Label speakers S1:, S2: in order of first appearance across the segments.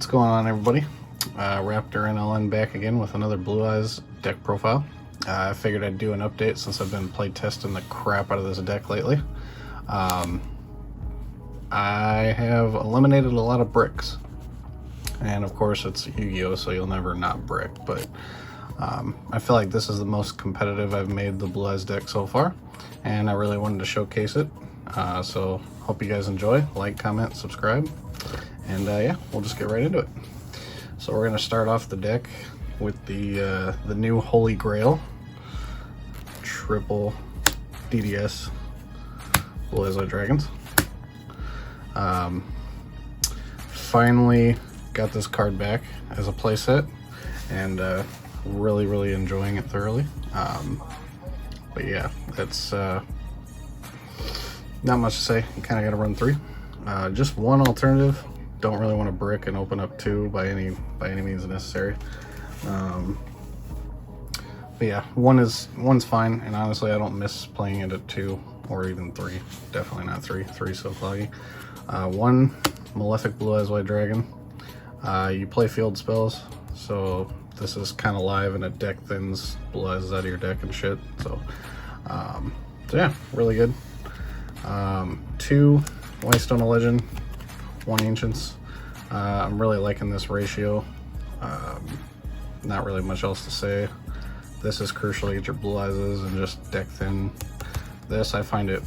S1: What's going on, everybody? Raptor NLN back again with another Blue-eyes deck profile. I figured I'd do an update since I've been play testing the crap out of this deck lately. I have eliminated a lot of bricks, and of course it's Yu-Gi-Oh, so you'll never not brick, but I feel like this is the most competitive I've made the Blue-eyes deck so far, and I really wanted to showcase it. So hope you guys enjoy. Like, comment, subscribe, and yeah, we'll just get right into it. So we're going to start off the deck with the new Holy Grail triple DDS Blue-eyes White Dragons. Finally got this card back as a playset, and really enjoying it thoroughly. But yeah, that's not much to say. You kind of got to run three. Just one alternative. Don't really want to brick and open up two by any means necessary. But yeah, one's fine, and honestly I don't miss playing it at two or even three. Definitely not three. Three's so cloggy. One Malefic Blue-eyes White Dragon. You play field spells, so this is kind of live, and it deck thins Blue-eyes out of your deck and shit. So yeah, really good. Two Whitestone of Legend, one Ancients. I'm really liking this ratio. Not really much else to say. This is crucial to get your Blue-eyes and just deck thin. This, I find it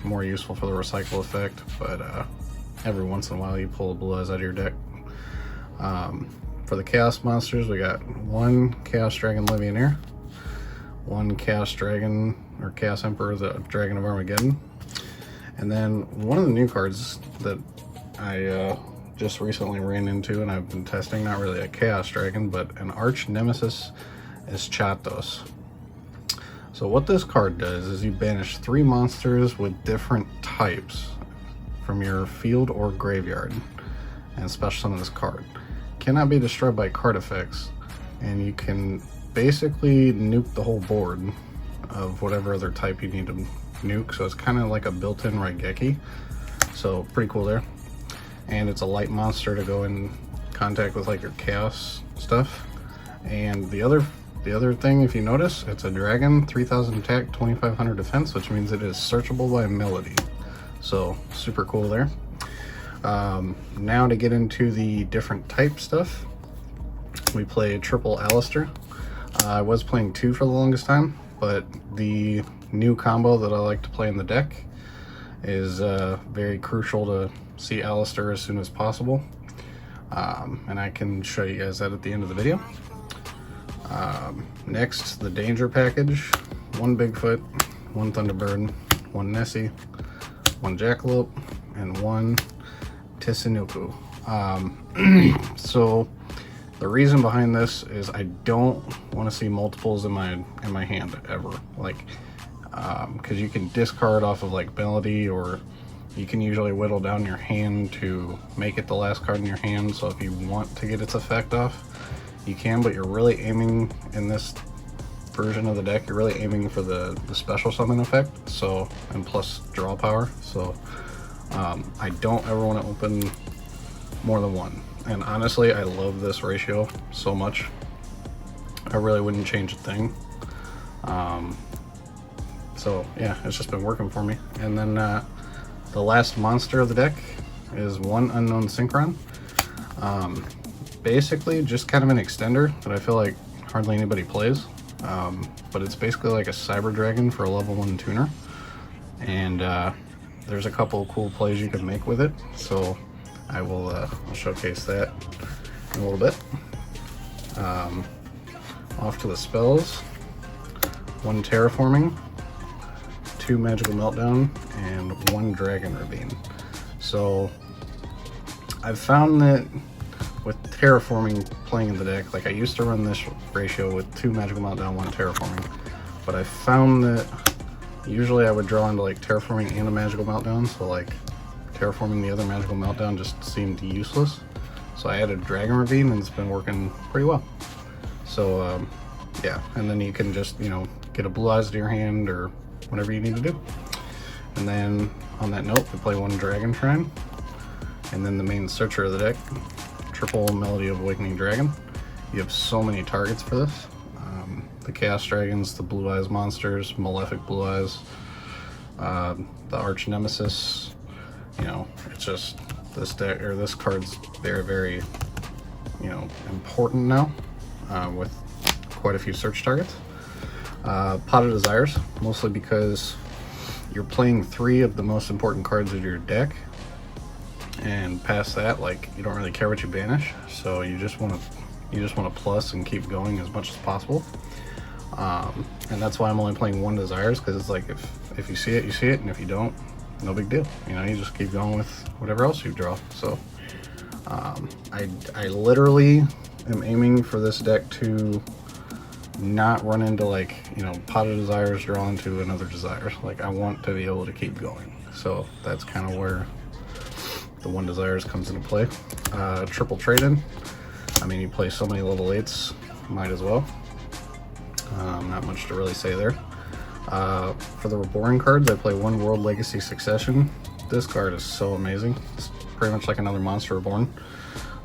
S1: more useful for the recycle effect, but every once in a while you pull a Blue-eyes out of your deck. For the Chaos monsters, we got one Chaos Dragon Legionnaire, one Chaos Dragon or Chaos Emperor, the Dragon of Armageddon, and then one of the new cards that I just recently ran into and I've been testing, not really a Chaos Dragon, but an Arch Nemesis Eschatos. So what this card does is you banish 3 monsters with different types from your field or graveyard and special summon this card. Cannot be destroyed by card effects, and you can basically nuke the whole board of whatever other type you need to nuke, so it's kind of like a built-in Raigeki, so pretty cool there. And it's a light monster to go in contact with like your chaos stuff. And the other thing, if you notice, it's a dragon, 3000 attack, 2500 defense, which means it is searchable by melody, so super cool there. Now to get into the different type stuff, we play triple Alistair. I was playing 2 for the longest time, but the new combo that I like to play in the deck is very crucial to see Alistair as soon as possible, and I can show you guys that at the end of the video. Next, the Danger package: 1 Bigfoot, 1 Thunderbird, 1 Nessie, 1 Jackalope, and 1 Tessinuku. So the reason behind this is I don't want to see multiples in my hand ever, like because you can discard off of like melody, or you can usually whittle down your hand to make it the last card in your hand. So if you want to get its effect off, you can, but you're really aiming in this version of the deck, you're really aiming for the special summon effect, so, and plus draw power. So I don't ever want to open more than 1, and honestly I love this ratio so much I really wouldn't change a thing. So yeah, it's just been working for me. And then the last monster of the deck is 1 Unknown Synchron. Basically just kind of an extender that I feel like hardly anybody plays, but it's basically like a Cyber Dragon for a level 1 tuner, and there's a couple of cool plays you can make with it, so I will I'll showcase that in a little bit. Off to the spells: 1 Terraforming, 2 Magical Meltdown, and 1 Dragon Ravine. So I've found that with Terraforming playing in the deck, like I used to run this ratio with 2 Magical Meltdown, 1 Terraforming, but I found that usually I would draw into like Terraforming and a Magical Meltdown, so like Terraforming the other Magical Meltdown just seemed useless. So I added Dragon Ravine, and it's been working pretty well. So yeah, and then you can just, you know, get a Blue-eyes to your hand or whatever you need to do. And then on that note, we play 1 Dragon Shrine, and then the main searcher of the deck, triple Melody of Awakening Dragon. You have so many targets for this. The Chaos Dragons, the Blue-eyes monsters, Malefic Blue-eyes, the Arch Nemesis. You know, it's just this deck, or this card's very, very, you know, important now, with quite a few search targets. Pot of Desires, mostly because you're playing 3 of the most important cards of your deck, and past that, like, you don't really care what you banish, so you just want to plus and keep going as much as possible. And that's why I'm only playing 1 Desires, because it's like, if you see it, you see it, and if you don't, no big deal. You know, you just keep going with whatever else you draw. So I literally am aiming for this deck to not run into, like, you know, Pot of Desires draw into another Desires. Like, I want to be able to keep going. So that's kind of where the 1 Desires comes into play. Triple trade-in. I mean, you play so many level 8s, might as well. Not much to really say there. For the Reborn cards, I play 1 World Legacy Succession. This card is so amazing. It's pretty much like another Monster Reborn.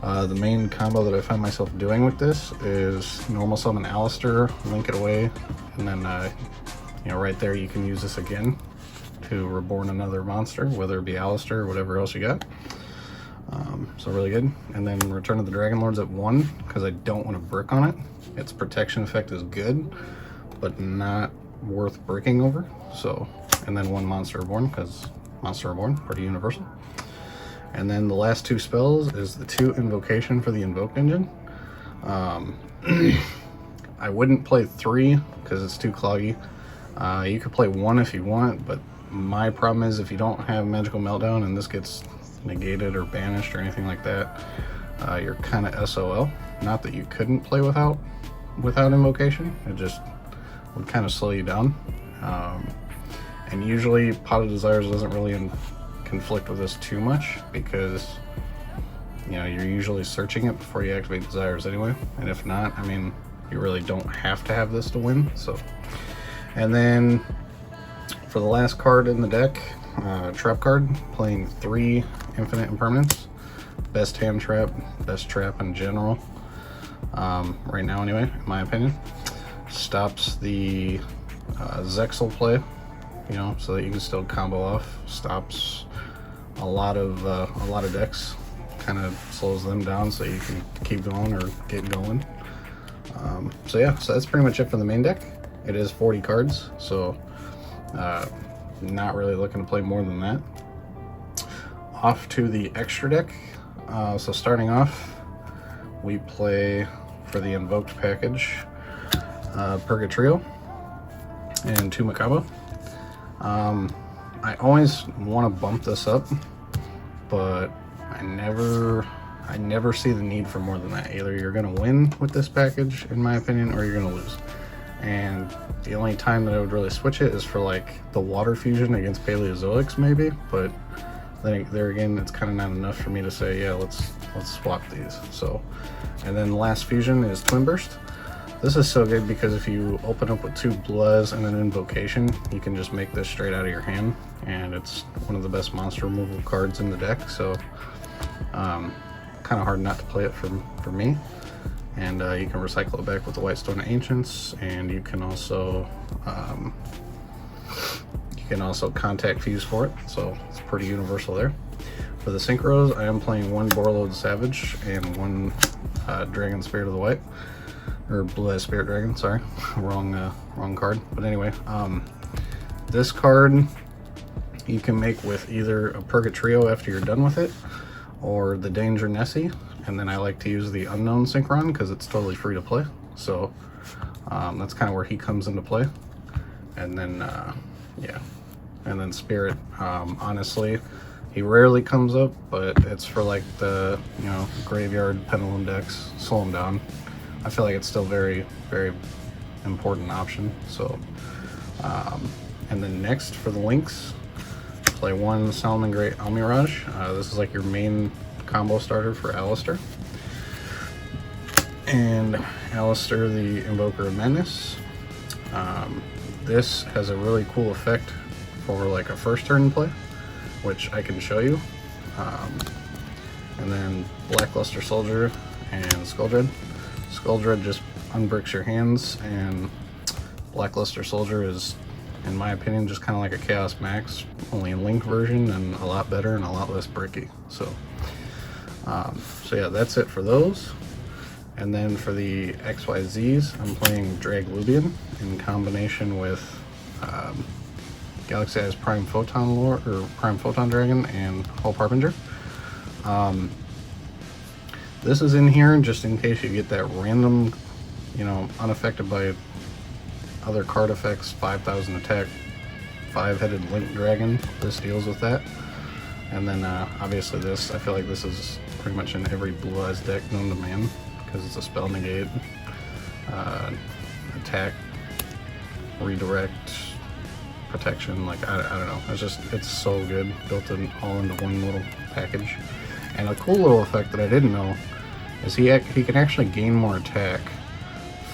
S1: The main combo that I find myself doing with this is normal summon Alistair, link it away, and then you know, right there you can use this again to reborn another monster, whether it be Alistair or whatever else you got. So really good. And then Return of the Dragon Lords at 1, because I don't want to brick on it. Its protection effect is good, but not worth bricking over. So, and then 1 Monster Reborn, because Monster Reborn, pretty universal. And then the last 2 spells is the 2 Invocation for the Invoked engine. I wouldn't play 3 because it's too cloggy. You could play 1 if you want, but my problem is if you don't have Magical Meltdown and this gets negated or banished or anything like that, you're kind of SOL. Not that you couldn't play without Invocation, it just would kind of slow you down. And usually Pot of Desires doesn't really conflict with this too much, because, you know, you're usually searching it before you activate Desires anyway, and if not, I mean, you really don't have to have this to win. So, and then for the last card in the deck, trap card, playing 3 Infinite Impermanence. Best hand trap, best trap in general, right now anyway, in my opinion. Stops the Zexal play, you know, so that you can still combo off. Stops a lot of decks, kind of slows them down so you can keep going or get going. So yeah, so that's pretty much it for the main deck. It is 40 cards, so not really looking to play more than that. Off to the extra deck. So starting off, we play for the Invoked package, Purgatrio and 2 Macabre. I always want to bump this up, but I never see the need for more than that. Either you're going to win with this package, in my opinion, or you're going to lose. And the only time that I would really switch it is for, like, the Water Fusion against Paleozoics, maybe. But then there again, it's kind of not enough for me to say, yeah, let's swap these. So, and then the last fusion is Twin Burst. This is so good because if you open up with 2 Blue-eyes and an Invocation, you can just make this straight out of your hand, and it's one of the best monster removal cards in the deck. So, kind of hard not to play it for me. And you can recycle it back with the Whitestone Ancients, and you can also contact Fuse for it, so it's pretty universal there. For the Synchros, I am playing 1 Borreload Savage and 1 Dragon Spirit of the White, or Blue-eyes Spirit Dragon, sorry, wrong card. But anyway, this card you can make with either a Purgatrio after you're done with it, or the Danger Nessie. And then I like to use the Unknown Synchron because it's totally free to play. So that's kind of where he comes into play. And then, yeah. And then Spirit, honestly, he rarely comes up, but it's for, like, the, you know, graveyard pendulum decks. Slow him down. I feel like it's still very, very important option. So, and then next for the links, play 1 Salmon Great Almirage. This is like your main combo starter for Alistair. And Alistair, the Invoker of Madness. This has a really cool effect for, like, a first turn play, which I can show you. and then Blackluster Soldier and Skulldread. Skulldread just unbricks your hands, and Blackluster Soldier is, in my opinion, just kind of like a Chaos Max, only in Link version, and a lot better and a lot less bricky. So yeah, that's it for those. And then for the XYZs, I'm playing Draglubian in combination with Galaxy Eyes Prime Photon Lord, or Prime Photon Dragon, and Hull Harbinger. This is in here just in case you get that random, you know, unaffected by other card effects, 5,000 attack, 5-headed Link Dragon. This deals with that. And then obviously this, I feel like this is pretty much in every Blue-eyes deck known to man, because it's a spell negate, attack, redirect, protection. Like I don't know, it's so good, built in all into one little package. And a cool little effect that I didn't know is he can actually gain more attack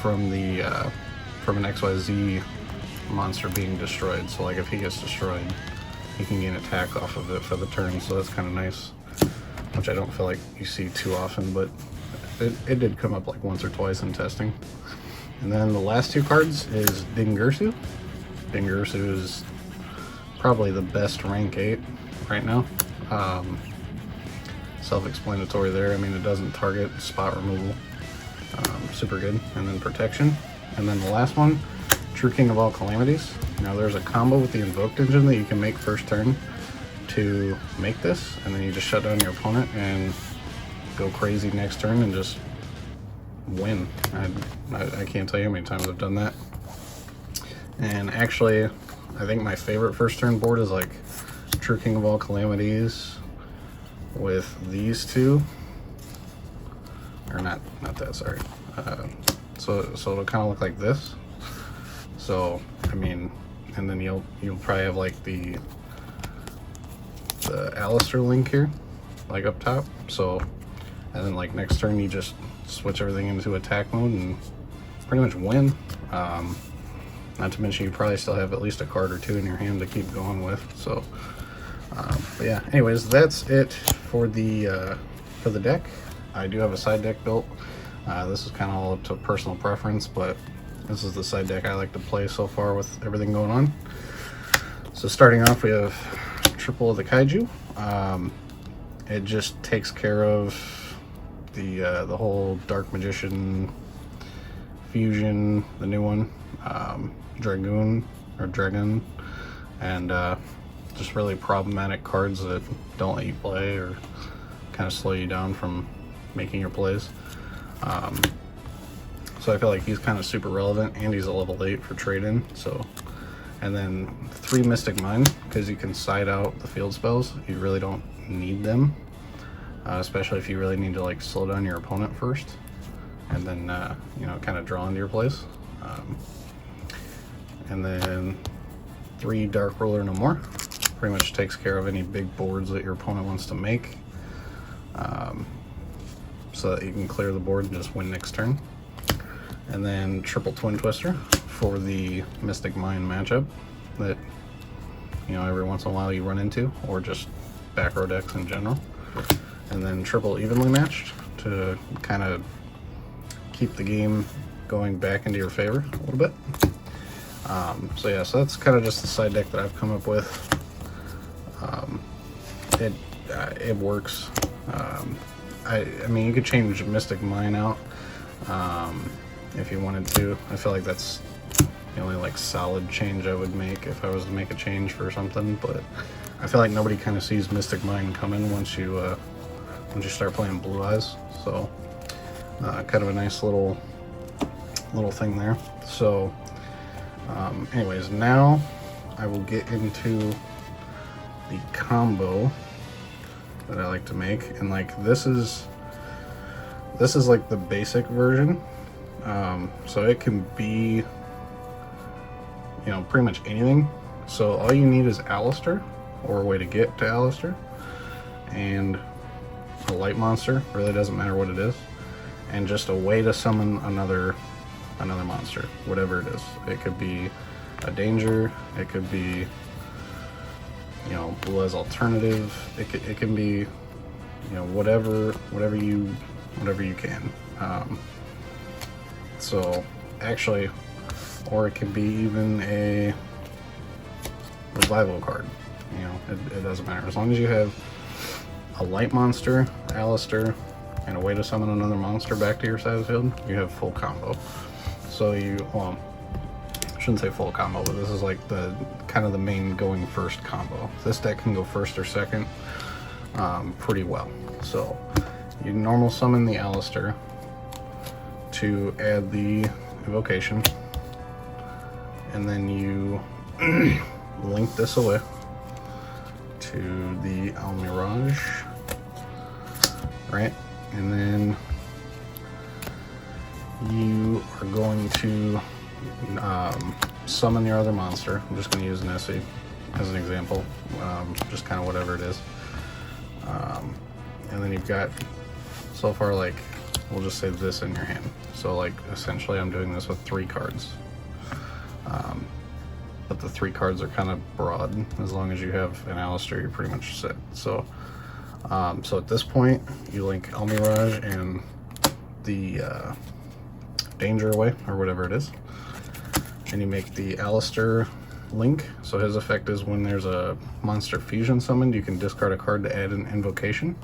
S1: from the from an XYZ monster being destroyed. So like if he gets destroyed, he can gain attack off of it for the turn. So that's kind of nice, which I don't feel like you see too often, but it did come up like once or twice in testing. And then the last two cards is Dingirsu. Dingirsu is probably the best rank 8 right now. Self-explanatory there. I mean, it doesn't target, spot removal. Super good. And then protection. And then the last one, True King of all Calamities. Now there's a combo with the Invoked engine that you can make first turn to make this, and then you just shut down your opponent and go crazy next turn and just win. I can't tell you how many times I've done that. And actually, I think my favorite first turn board is like True King of all Calamities with these two, or not that, sorry. So it'll kind of look like this. So I mean, and then you'll probably have like the Alistair Link here, like up top. So, and then like next turn you just switch everything into attack mode and pretty much win. Not to mention you probably still have at least a card or two in your hand to keep going with. So but yeah, anyways, that's it for the deck. I do have a side deck built. This is kind of all up to personal preference, but this is the side deck I like to play so far with everything going on. So starting off, we have triple of the Kaiju. It just takes care of the whole Dark Magician fusion, the new one, Dragoon, and just really problematic cards that don't let you play or kind of slow you down from making your plays. So I feel like he's kind of super relevant, and he's a level 8 for trade-in. So, and then 3 Mystic Mind, because you can side out the field spells. You really don't need them, especially if you really need to like slow down your opponent first, and then you know, kind of draw into your plays. And then 3 Dark Ruler No More. Pretty much takes care of any big boards that your opponent wants to make, so that you can clear the board and just win next turn. And then triple Twin Twister for the Mystic Mind matchup that, you know, every once in a while you run into, or just back row decks in general. And then triple Evenly Matched to kind of keep the game going back into your favor a little bit. So yeah, so that's kind of just the side deck that I've come up with. It works. I mean, you could change Mystic Mine out if you wanted to. I feel like that's the only like solid change I would make if I was to make a change for something. But I feel like nobody kind of sees Mystic Mine coming once you start playing Blue-eyes. So kind of a nice little thing there. So anyways, now I will get into the combo that I like to make, and like this is like the basic version. So it can be, you know, pretty much anything. So all you need is Alistair, or a way to get to Alistair, and a light monster, really doesn't matter what it is, and just a way to summon another monster, whatever it is. It could be a danger, it could be, you know, Blue-eyes alternative, it can be, you know, whatever you can. So actually, or it could be even a revival card. You know, it doesn't matter as long as you have a light monster, Alistair, and a way to summon another monster back to your side of the field. You have full combo. So well, I shouldn't say full combo, but this is like the kind of the main going first combo. This deck can go first or second pretty well. So you normal summon the Alistair to add the invocation, and then you link this away to the Almirage, right? And then you are going to summon your other monster. I'm just going to use Nessie as an example, just kind of whatever it is. And then you've got, so far, like, we'll just say this in your hand. So like essentially I'm doing this with 3 cards. But the 3 cards are kind of broad. As long as you have an Alistair, you're pretty much set. So so at this point you link Almirage and the Danger away, or whatever it is, and you make the Alistair link. So his effect is when there's a monster fusion summoned, you can discard a card to add an invocation.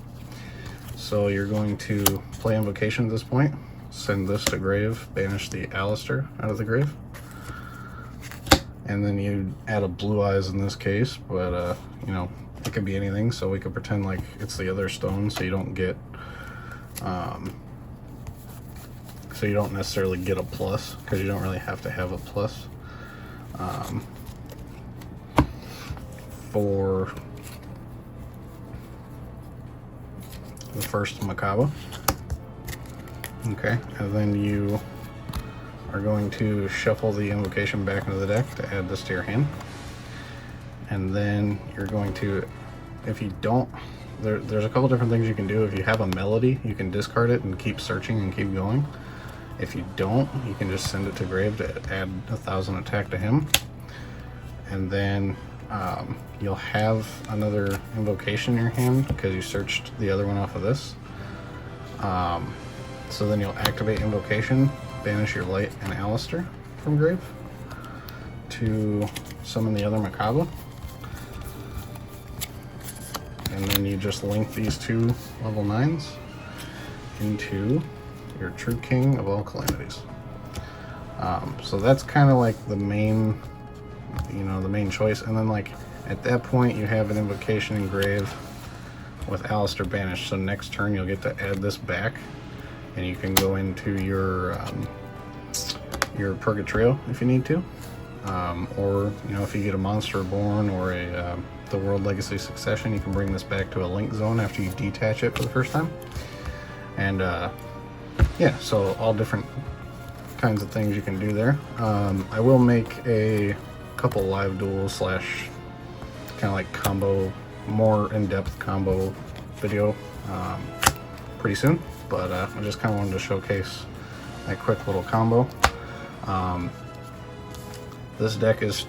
S1: So you're going to play invocation at this point, send this to grave, banish the Alistair out of the grave, and then you add a Blue-eyes in this case, but you know, it could be anything, so we could pretend like it's the other stone, so you don't get so you don't necessarily get a plus, because you don't really have to have a plus for the first Macabre. Okay, and then you are going to shuffle the invocation back into the deck to add this to your hand. And then you're going to, if you don't, there's a couple different things you can do. If you have a melody, you can discard it and keep searching and keep going. If you don't, you can just send it to grave to add 1,000 attack to him. And then you'll have another invocation in your hand because you searched the other one off of this. So then you'll activate invocation, banish your light and Alistair from grave to summon the other Macabre. And then you just link these 2 level 9s into your true king of all calamities. So that's kind of like the main, you know, the main choice. And then like at that point you have an invocation in grave with Alistair banished. So next turn you'll get to add this back, and you can go into your Purgatrio if you need to, or you know, if you get a Monster Reborn or a the World Legacy Succession, you can bring this back to a link zone after you detach it for the first time. And yeah, so all different kinds of things you can do there. I will make a couple live duels slash kind of like combo, more in-depth combo video pretty soon, but I just kind of wanted to showcase that quick little combo. This deck is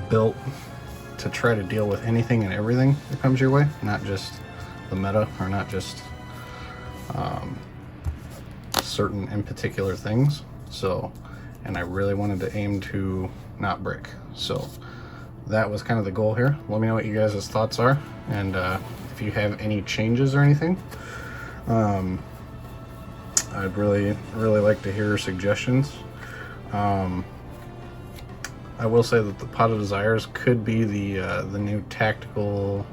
S1: built to try to deal with anything and everything that comes your way, not just the meta, or not just certain in particular things. So, and I really wanted to aim to not brick. So that was kind of the goal here. Let me know what you guys' thoughts are, and if you have any changes or anything. I'd really like to hear suggestions. I will say that the Pot of Desires could be the new tactical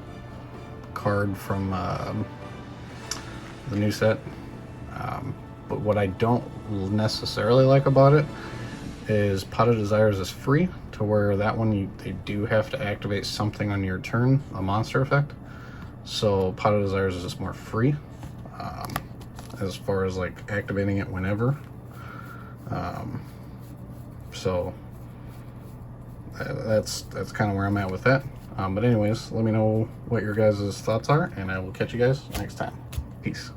S1: card from the new set. But what I don't necessarily like about it is Pot of Desires is free, to where that one they do have to activate something on your turn, a monster effect. So Pot of Desires is just more free as far as like activating it whenever. So that's kind of where I'm at with that. But anyways, let me know what your guys' thoughts are, and I will catch you guys next time. Peace.